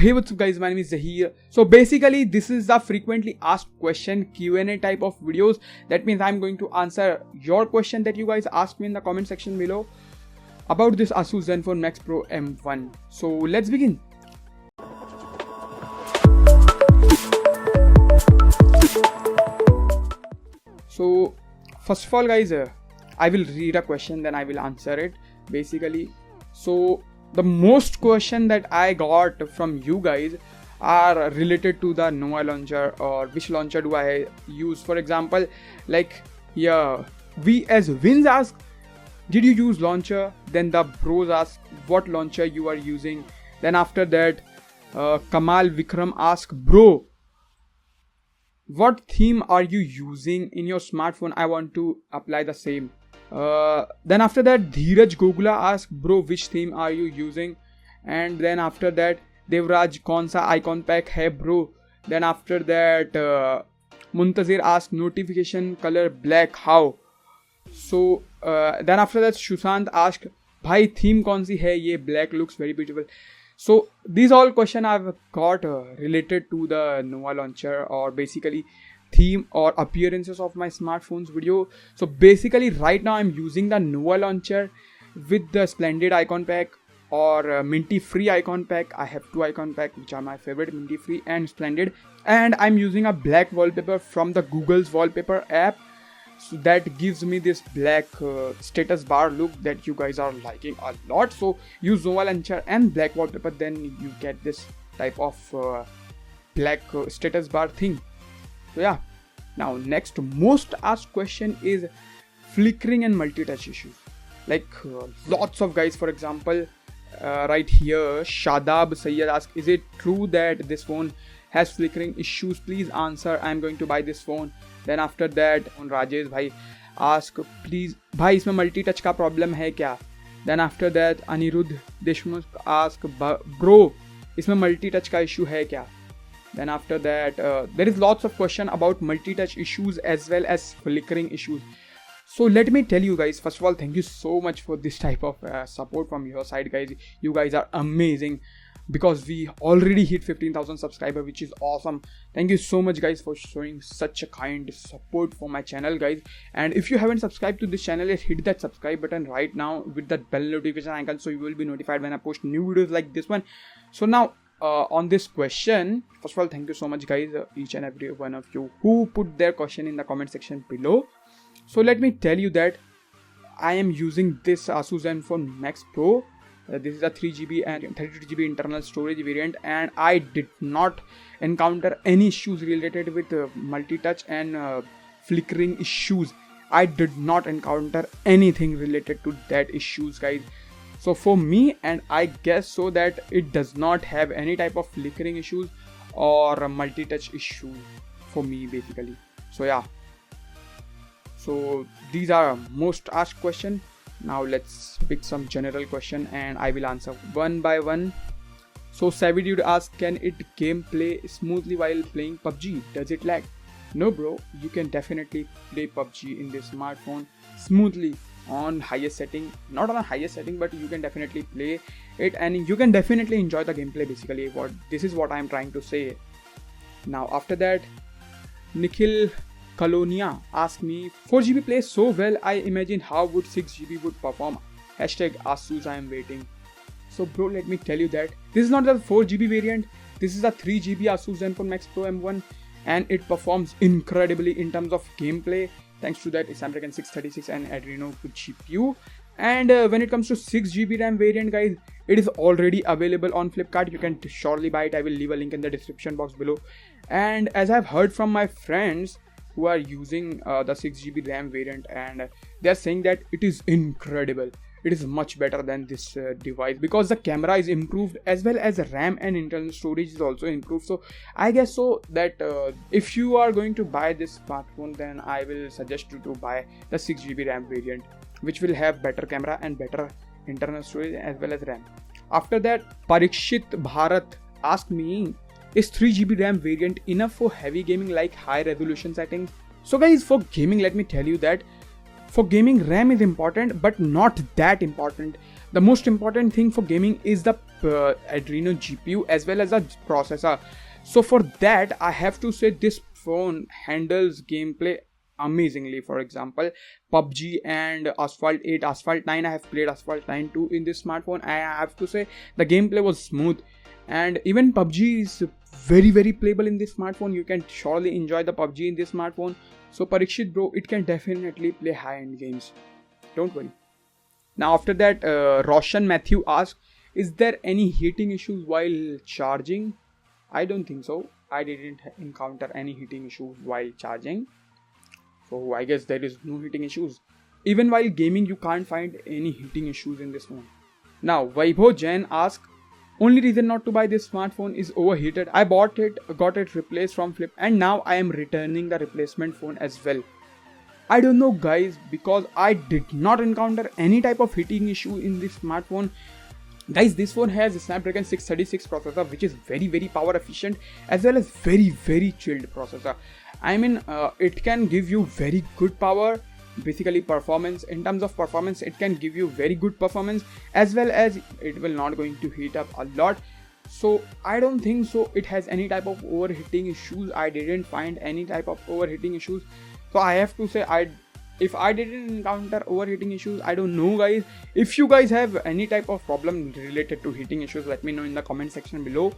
hey, what's up guys, my name is Zahir. So basically this is the frequently asked question Q&A type of videos. That means I'm going to answer your question that you guys asked me in the comment section below about this Asus Zenfone Max Pro M1. So let's begin. So first of all guys, I will read a question, then I will answer it basically. So the most question that I got from you guys are related to the Nova launcher, or which launcher do I use. For example, like here we as Wins ask, did you use launcher? Then the bros ask what launcher you are using. Then after that Kamal Vikram ask, bro, what theme are you using in your smartphone? I want to apply the same. Then after that Dheeraj Gogula asked, bro, which theme are you using? And then after that Devraj, kaun sa icon pack hai bro? Then after that Muntazir asked, notification color black, how? So then after that Sushant asked, bhai theme kaun si hai ye, black looks very beautiful. So these all questions I've got related to the Nova launcher, or basically theme or appearances of my smartphone's video. So basically right now I'm using the Nova launcher with the Splendid icon pack or Minty free icon pack. I have two icon pack which are my favorite, Minty free and Splendid, and I'm using a black wallpaper from the Google's wallpaper app. So that gives me this black status bar look that you guys are liking a lot. So use Nova launcher and black wallpaper, then you get this type of black status bar thing. So yeah, now next most asked question is flickering and multi-touch issues. Like lots of guys, for example right here Shadab Sayyed asks, is it true that this phone has flickering issues? Please answer, I'm going to buy this phone. Then after that Rajesh bhai ask, please bhai isme multi-touch ka problem hai kya? Then after that Anirudh Deshmukh ask, bro isme multi-touch ka issue hai kya? Then after that there is lots of question about multi-touch issues as well as flickering issues. So let me tell you guys, first of all, thank you so much for this type of support from your side guys. You guys are amazing, because we already hit 15,000 subscribers, which is awesome. Thank you so much guys for showing such a kind support for my channel guys. And if you haven't subscribed to this channel yet, hit that subscribe button right now with that bell notification icon, so you will be notified when I post new videos like this one. So now on this question, first of all, thank you so much guys, each and every one of you who put their question in the comment section below. So let me tell you that I am using this Asus Zenfone Max Pro. This is a 3GB and 32GB internal storage variant, and I did not encounter any issues related with multi-touch and flickering issues. I did not encounter anything related to that issues guys. So for me, and I guess so that it does not have any type of flickering issues or multi-touch issue for me basically. So yeah, so these are most asked question. Now let's pick some general question and I will answer one by one. So Savvy Dude asks, can it gameplay smoothly while playing PUBG? Does it lag? No bro, you can definitely play PUBG in this smartphone smoothly on highest setting. Not on a highest setting, but you can definitely play it and you can definitely enjoy the gameplay basically. This is what I am trying to say. Now after that, Nikhil Colonia asked me, 4GB plays so well, I imagine how would 6GB would perform. Hashtag Asus, I am waiting. So bro, let me tell you that this is not the 4GB variant, this is a 3GB Asus Zenfone Max Pro M1, and it performs incredibly in terms of gameplay thanks to that Snapdragon 636 and Adreno GPU. And when it comes to 6GB RAM variant guys, it is already available on Flipkart. You can surely buy it. I will leave a link in the description box below. And as I have heard from my friends who are using the 6GB RAM variant, and they are saying that it is incredible. It is much better than this device because the camera is improved as well as RAM and internal storage is also improved. So I guess so that if you are going to buy this smartphone, then I will suggest you to buy the 6GB RAM variant, which will have better camera and better internal storage as well as RAM. After that, Parikshit Bharat asked me, is 3GB RAM variant enough for heavy gaming like high resolution settings? So guys, for gaming, let me tell you that For gaming, RAM is important, but not that important. The most important thing for gaming is the Adreno GPU as well as the processor. So for that, I have to say this phone handles gameplay amazingly. For example, PUBG and Asphalt 8, Asphalt 9, I have played Asphalt 9 too in this smartphone. I have to say the gameplay was smooth, and even PUBG is very playable in this smartphone. You can surely enjoy the PUBG in this smartphone. So Parikshit bro, it can definitely play high-end games, don't worry. Now after that, Roshan Matthew asked, is there any heating issues while charging? I don't think so. I didn't encounter any heating issues while charging. So I guess there is no heating issues. Even while gaming, you can't find any heating issues in this phone. Now Vaibhav Jain asked, only reason not to buy this smartphone is overheated. I bought it, got it replaced from Flip, and now I am returning the replacement phone as well. I don't know guys, because I did not encounter any type of heating issue in this smartphone. Guys, this phone has a Snapdragon 636 processor, which is very power efficient, as well as very chilled processor. I mean, it can give you very good power, basically performance. In terms of performance, it can give you very good performance, as well as it will not going to heat up a lot. So I don't think so it has any type of overheating issues. I didn't find any type of overheating issues. So I have to say, if I didn't encounter overheating issues, I don't know guys. If you guys have any type of problem related to heating issues, let me know in the comment section below,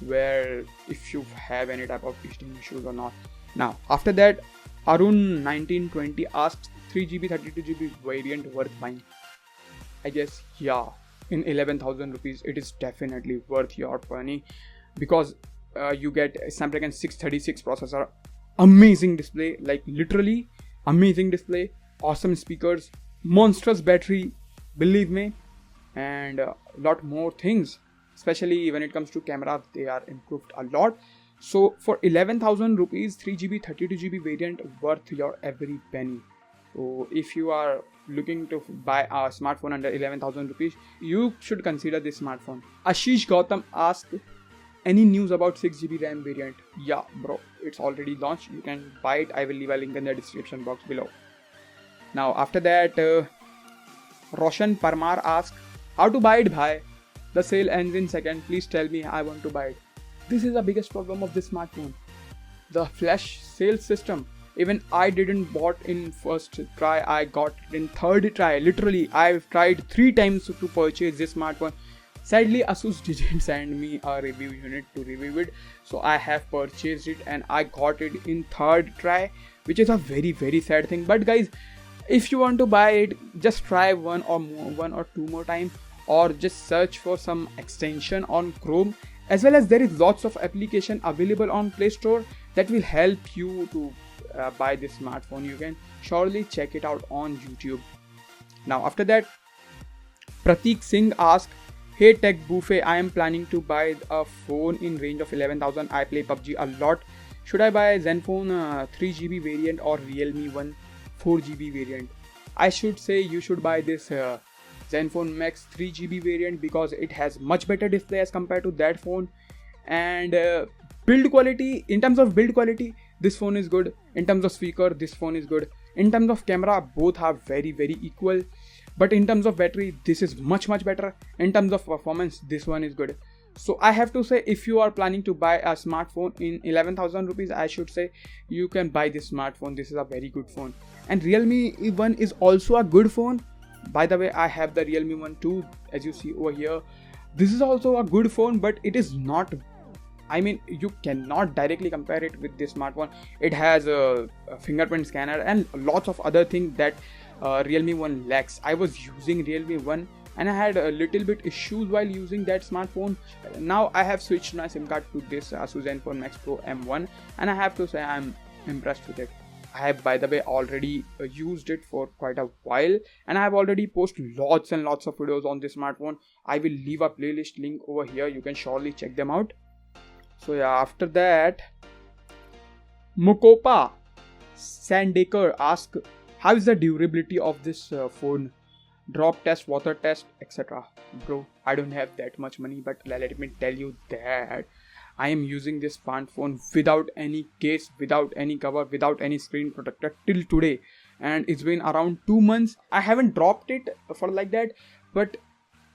where if you have any type of heating issues or not. Now after that, Arun 1920 asked, 3GB 32GB variant worth buying? I guess yeah, in 11,000 rupees it is definitely worth your money, because you get a Snapdragon 636 processor, amazing display, like literally amazing display, awesome speakers, monstrous battery, believe me, and a lot more things. Especially when it comes to camera, they are improved a lot. So for 11,000 rupees, 3GB 32GB variant worth your every penny. So if you are looking to buy a smartphone under 11,000 rupees, you should consider this smartphone. Ashish Gautam asked, any news about 6GB RAM variant? Yeah bro, it's already launched. You can buy it. I will leave a link in the description box below. Now after that, Roshan Parmar asked, how to buy it bhai? The sale ends in second. Please tell me, I want to buy it. This is the biggest problem of this smartphone, the flash sales system. Even I didn't bought in first try, I got it in third try. Literally, I've tried 3 times to purchase this smartphone. Sadly, Asus didn't send me a review unit to review it, so I have purchased it and I got it in third try, which is a very sad thing. But guys, if you want to buy it, just try one or two more times, or just search for some extension on Chrome, as well as there is lots of application available on Play Store that will help you to buy this smartphone. You can surely check it out on YouTube. Now after that, Pratik Singh asked, hey Tech Buffet, I am planning to buy a phone in range of 11,000. I play PUBG a lot. Should I buy Zenfone 3GB variant or Realme 1 4GB variant? I should say you should buy this Zenfone Max 3GB variant, because it has much better display as compared to that phone. And build quality, in terms of build quality, this phone is good. In terms of speaker, this phone is good. In terms of camera, both are very equal. But in terms of battery, this is much better. In terms of performance, this one is good. So I have to say, if you are planning to buy a smartphone in 11,000 rupees, I should say you can buy this smartphone. This is a very good phone. And Realme 1 is also a good phone. By the way, I have the Realme 1 too, as you see over here. This is also a good phone, but it is not, I mean, you cannot directly compare it with this smartphone. It has a fingerprint scanner and lots of other things that Realme 1 lacks. I was using Realme 1 and I had a little bit issues while using that smartphone. Now I have switched my SIM card to this Asus Zenfone Max Pro M1, and I have to say I'm impressed with it. I have, by the way, already used it for quite a while, and I have already posted lots and lots of videos on this smartphone. I will leave a playlist link over here. You can surely check them out. So yeah, after that, Mukopa Sandaker asked, how is the durability of this phone? Drop test, water test, etc. Bro, I don't have that much money, but let me tell you that I am using this smartphone without any case, without any cover, without any screen protector till today. and it's been around 2 months. I haven't dropped it for like that, but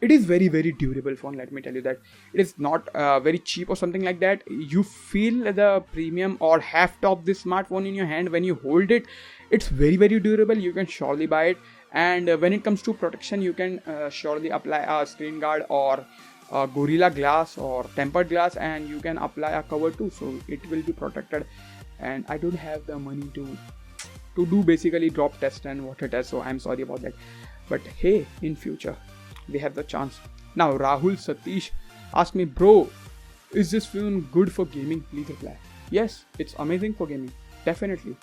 it is very very durable phone. Let me tell you that it is not very cheap or something like that. You feel the premium or heft of this smartphone in your hand when you hold it. It's very very durable. You can surely buy it. And when it comes to protection, you can surely apply a screen guard or gorilla glass or tempered glass, and you can apply a cover too, so it will be protected. And I don't have the money to do basically drop test and water test, so I'm sorry about that. But hey, in future we have the chance. Now Rahul Satish asked me, bro, is this phone good for gaming? Please reply. Yes, it's amazing for gaming. Definitely,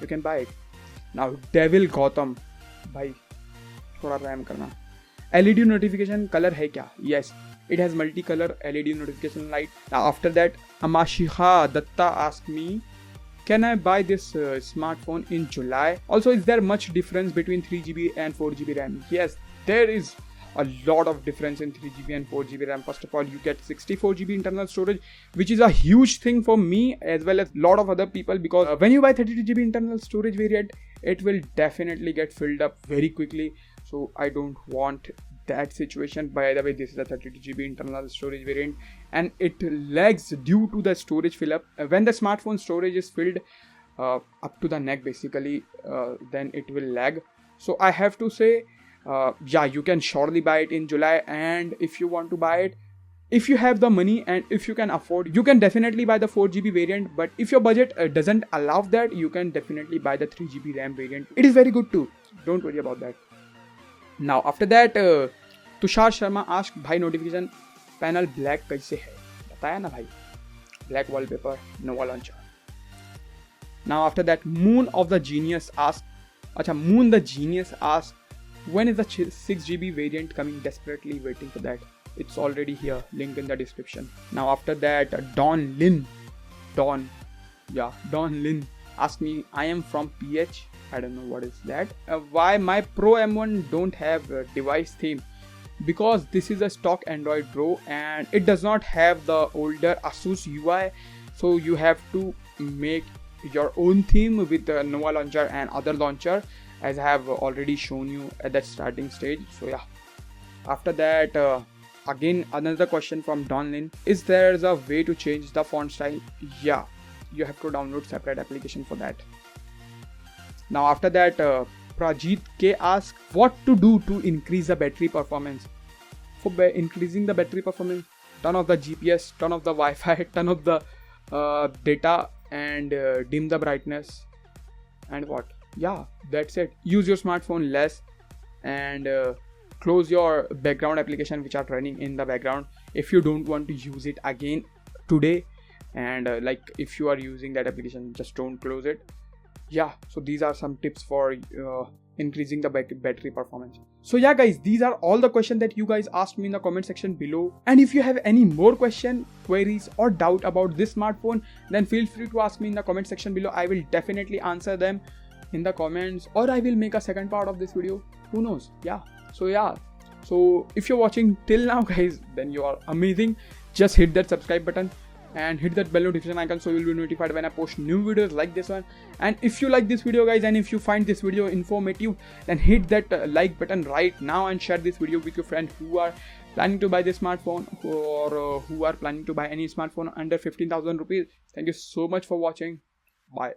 you can buy it. Now Devil Gotham, bhai थोड़ा RAM करना. LED notification color है क्या? Yes, it has multicolor LED notification light. Now after that, Amashiha Datta asked me, can I buy this smartphone in July? Also, is there much difference between 3GB and 4GB RAM? Yes, there is a lot of difference in 3GB and 4GB RAM. First of all, you get 64GB internal storage, which is a huge thing for me as well as a lot of other people, because when you buy 32GB internal storage variant, it will definitely get filled up very quickly. So I don't want that situation. By the way, this is a 32GB internal storage variant and it lags due to the storage fill up. When the smartphone storage is filled up to the neck basically, then it will lag. So I have to say, yeah, you can surely buy it in July. And if you want to buy it, if you have the money and if you can afford, you can definitely buy the 4GB variant. But if your budget doesn't allow that, you can definitely buy the 3GB RAM variant. It is very good too, don't worry about that. Now after that, Tushar Sharma asked, भाई notification panel black कैसे है? बताया ना भाई, black wallpaper, Nova launcher. Now after that, Moon the Genius asked, when is the 6GB variant coming? Desperately waiting for that. It's already here, link in the description. Now after that, Don Lin asked me, I am from PH, I don't know what is that. Why my Pro M1 don't have device theme? Because this is a stock Android Pro and it does not have the older Asus UI, so you have to make your own theme with the Nova launcher and other launcher, as I have already shown you at that starting stage. So yeah, after that, again another question from Don Lin, is there a way to change the font style? Yeah, you have to download separate application for that. Now after that, Prajit K asks, what to do to increase the battery performance? For increasing the battery performance, turn off the GPS, turn off the Wi-Fi, turn off the data and dim the brightness, and what? Yeah, that's it. Use your smartphone less and close your background application which are running in the background if you don't want to use it again today. And like if you are using that application, just don't close it. Yeah, so these are some tips for increasing the battery performance. So yeah guys, these are all the questions that you guys asked me in the comment section below. And if you have any more question, queries or doubt about this smartphone, then feel free to ask me in the comment section below. I will definitely answer them in the comments, or I will make a second part of this video, who knows. Yeah, so if you're watching till now guys, then you are amazing. Just hit that subscribe button and hit that bell notification icon so you'll be notified when I post new videos like this one. And if you like this video guys, and if you find this video informative, then hit that like button right now and share this video with your friends who are planning to buy this smartphone, or who are planning to buy any smartphone under 15,000 rupees. Thank you so much for watching. Bye.